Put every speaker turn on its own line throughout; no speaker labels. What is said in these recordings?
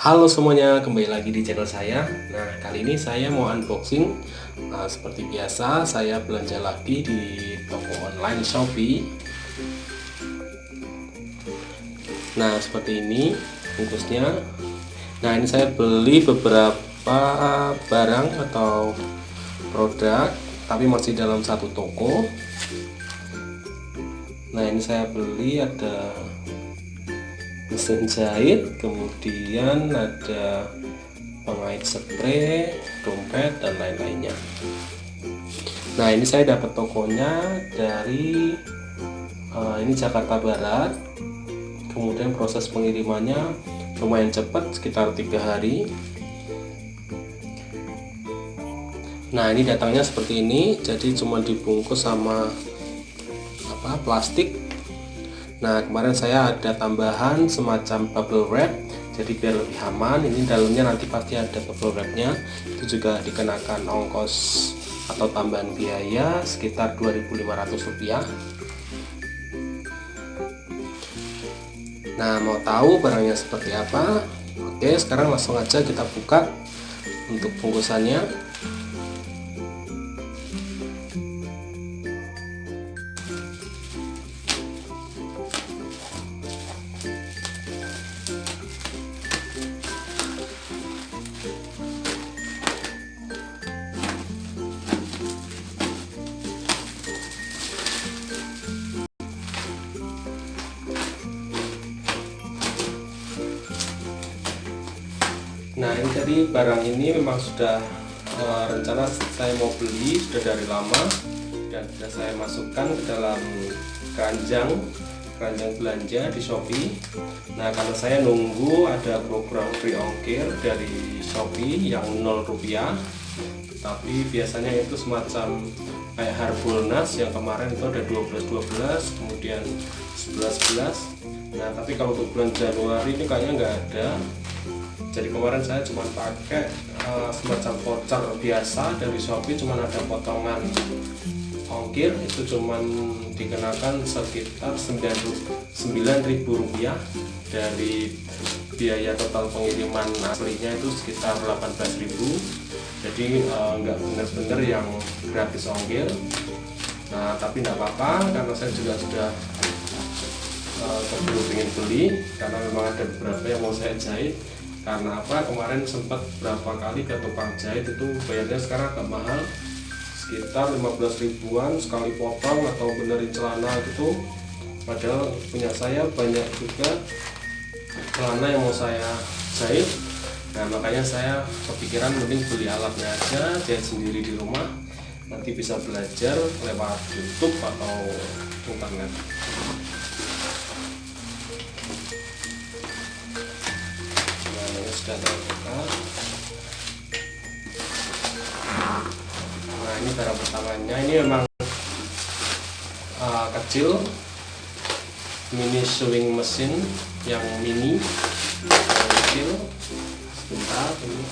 Halo semuanya, kembali lagi di channel saya. Nah, kali ini saya mau unboxing. Seperti biasa, saya belanja lagi di toko online Shopee. Nah, seperti ini bungkusnya. Nah, ini saya beli beberapa barang atau produk, tapi masih dalam satu toko. Nah, ini saya beli ada mesin jahit, kemudian ada pengait spray, dompet, dan lain-lainnya. Nah, ini saya dapat tokonya dari ini Jakarta Barat. Kemudian proses pengirimannya lumayan cepat, sekitar 3 hari. Nah, ini datangnya seperti ini, jadi cuma dibungkus sama plastik. Nah, kemarin saya ada tambahan semacam bubble wrap, jadi biar lebih aman. Ini dalamnya nanti pasti ada bubble wrapnya. Itu juga dikenakan ongkos atau tambahan biaya sekitar Rp2.500. Nah, mau tahu barangnya seperti apa? Oke, sekarang langsung aja kita buka untuk bungkusannya. Nah, ini tadi barang ini memang sudah rencana saya mau beli sudah dari lama, dan sudah saya masukkan ke dalam keranjang belanja di Shopee. Nah, karena saya nunggu ada program free ongkir dari Shopee yang Rp0, tapi biasanya itu semacam kayak Harbolnas yang kemarin itu ada 12 kemudian 11. Nah, tapi kalau untuk bulan Januari ini kayaknya nggak ada. Jadi kemarin saya cuma pakai semacam voucher biasa dari Shopee, cuma ada potongan ongkir, itu cuma dikenakan sekitar Rp9.000 dari biaya total pengiriman aslinya itu sekitar Rp18.000. Jadi nggak benar-benar yang gratis ongkir. Nah, tapi nggak apa-apa karena saya juga sudah keburu ingin beli, karena memang ada beberapa yang mau saya jahit. Karena apa, kemarin sempat berapa kali ke tukang jahit itu bayarnya sekarang agak mahal, sekitar 15 ribuan sekali potong atau benerin celana gitu. Padahal punya saya banyak juga celana yang mau saya jahit. Nah, makanya saya kepikiran mending beli alatnya aja, jahit sendiri di rumah, nanti bisa belajar lewat YouTube atau internet. Sudah terbuka. Nah, ini barang pertamanya, ini memang kecil, mini sewing mesin yang mini, kecil. Sebentar, ini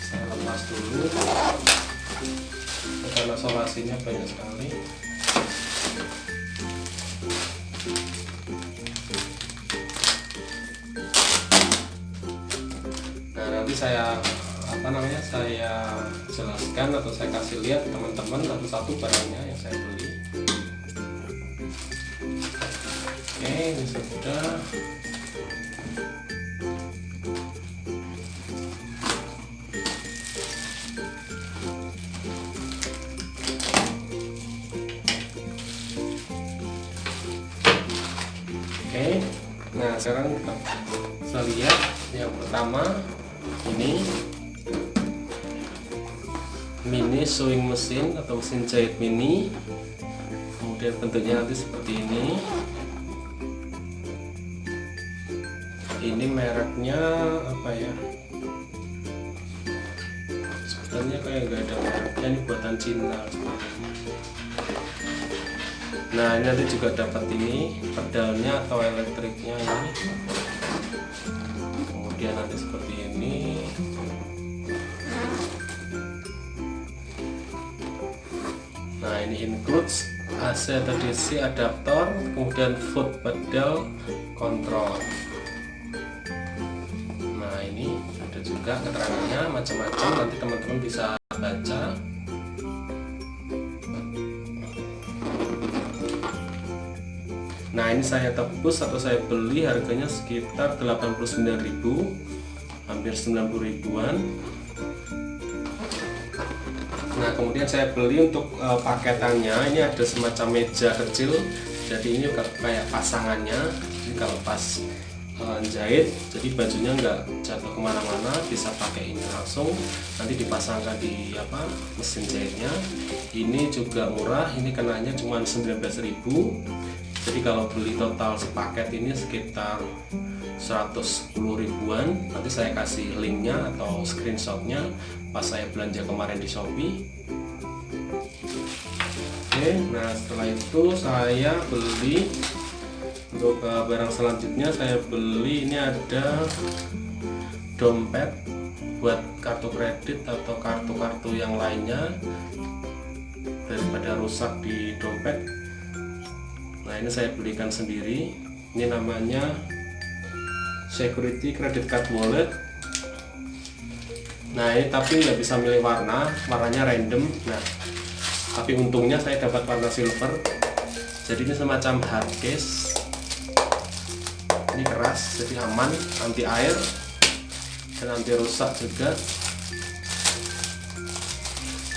saya lepas dulu karena solasinya banyak sekali. Nanti saya saya jelaskan atau saya kasih lihat teman-teman satu-satu barangnya yang saya beli. Oke, ini sudah. Oke, nah sekarang kita lihat yang pertama. Ini mini sewing mesin atau mesin jahit mini, kemudian bentuknya nanti seperti ini. Ini mereknya apa ya, sebenarnya kayak nggak ada mereknya, ini buatan Cina. Nah, ini nanti juga dapat ini pedalnya atau elektriknya ini, kemudian nanti seperti ini. Nah, ini includes AC atau DC adaptor, kemudian foot pedal control. juga keterangannya macam-macam, nanti teman-teman bisa baca. Nah ini saya tebus atau saya beli harganya sekitar 89.000, hampir 90 ribuan. Nah kemudian saya beli untuk paketannya, ini ada semacam meja kecil, jadi ini kayak pasangannya. Jadi kalau pas jahit, jadi bajunya nggak jatuh kemana-mana, bisa pakai ini langsung, nanti dipasangkan di mesin jahitnya. Ini juga murah, ini kenanya cuma 19.000. Jadi kalau beli total sepaket ini sekitar 110 ribuan. Nanti saya kasih linknya atau screenshotnya pas saya belanja kemarin di Shopee. Oke, nah setelah itu saya beli untuk barang selanjutnya. Saya beli ini ada dompet buat kartu kredit atau kartu-kartu yang lainnya daripada rusak di dompet. Nah ini saya belikan sendiri, ini namanya Security Credit Card Wallet. Nah ini tapi nggak bisa milih warna, warnanya random. Nah tapi untungnya saya dapat warna silver, jadi ini semacam hard case. Ini keras, jadi aman, anti air dan anti rusak juga.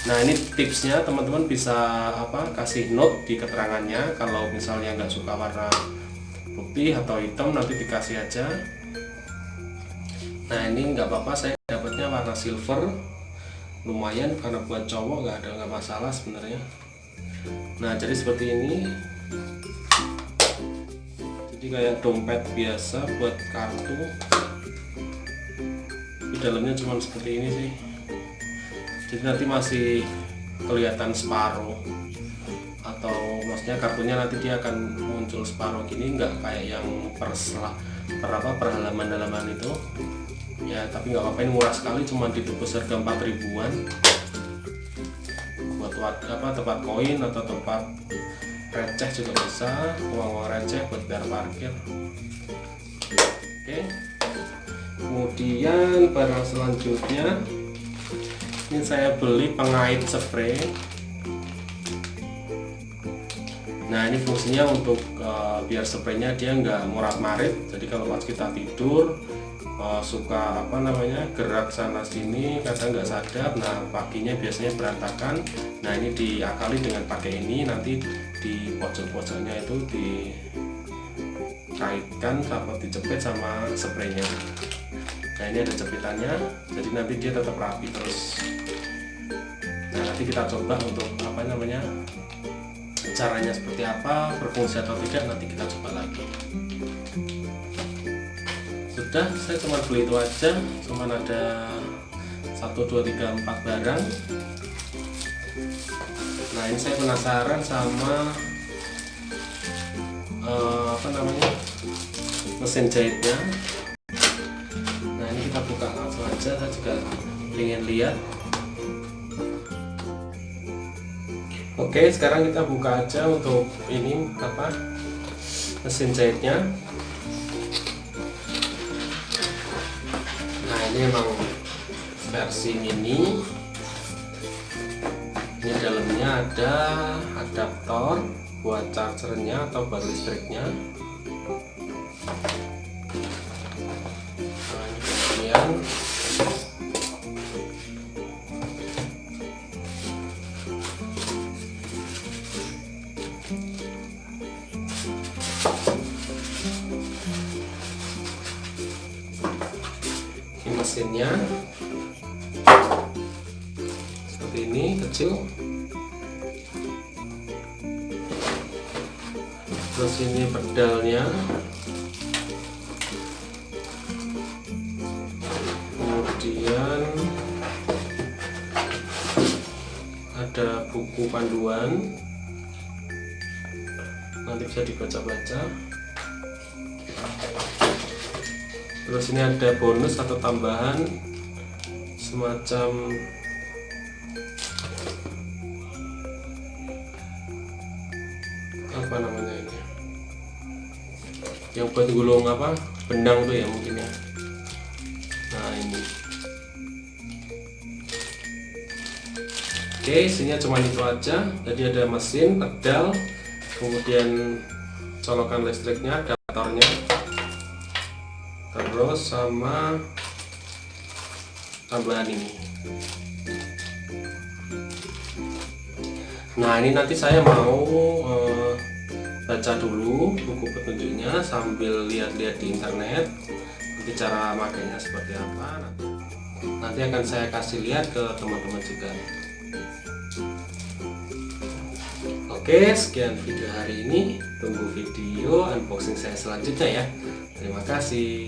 Nah ini tipsnya, teman-teman bisa kasih note di keterangannya kalau misalnya nggak suka warna putih atau hitam, nanti dikasih aja. Nah ini nggak apa-apa, saya dapatnya warna silver, lumayan karena buat cowok nggak masalah sebenarnya. Nah jadi seperti ini, jadi kayak dompet biasa buat kartu. Di dalamnya cuma seperti ini sih. Jadi nanti masih kelihatan separuh, atau maksudnya kartunya nanti dia akan muncul separuh gini, nggak kayak yang per halaman itu ya. Tapi nggak apa-apa, ini murah sekali, cuma ditebus harga 4 ribuan buat tempat koin atau tempat receh juga bisa, uang receh buat bayar parkir. Oke, kemudian barang selanjutnya ini saya beli pengait spray. Nah ini fungsinya untuk biar spraynya dia nggak murat-marit. Jadi kalau pas kita tidur suka gerak sana sini, kadang nggak sadar. Nah paginya biasanya berantakan. Nah ini diakali dengan pakai ini, nanti di pojok-pojoknya itu dikaitkan atau dijepit sama spraynya. Nah ini ada jepitannya, jadi nanti dia tetap rapi terus. Nah nanti kita coba untuk caranya seperti apa, berfungsi atau tidak, nanti kita coba lagi. Sudah, saya cuma beli itu aja, cuma ada 1, 2, 3, 4 barang. Nah ini saya penasaran sama mesin jahitnya. Nah ini kita buka langsung aja, saya juga ingin lihat. Oke, sekarang kita buka aja untuk ini mesin jahitnya. Nah ini memang versi mini. Ini dalamnya ada adaptor buat chargernya atau buat listriknya. Nah ini kemudian mesinnya seperti ini, kecil. Terus ini pedalnya, kemudian ada buku panduan, nanti bisa dibaca-baca. Terus ini ada bonus atau tambahan semacam apa namanya ini, yang buat gulung benang tuh ya mungkin ya. Nah ini Oke, isinya cuma itu aja. Jadi ada mesin, pedal, kemudian colokan listriknya, adaptornya, terus sama tambahan ini. Nah, ini nanti saya mau baca dulu buku petunjuknya sambil lihat-lihat di internet nanti cara makainya seperti apa. Nanti akan saya kasih lihat ke teman-teman juga. Oke, sekian video hari ini. Tunggu video unboxing saya selanjutnya ya. Terima kasih.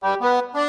Thank you.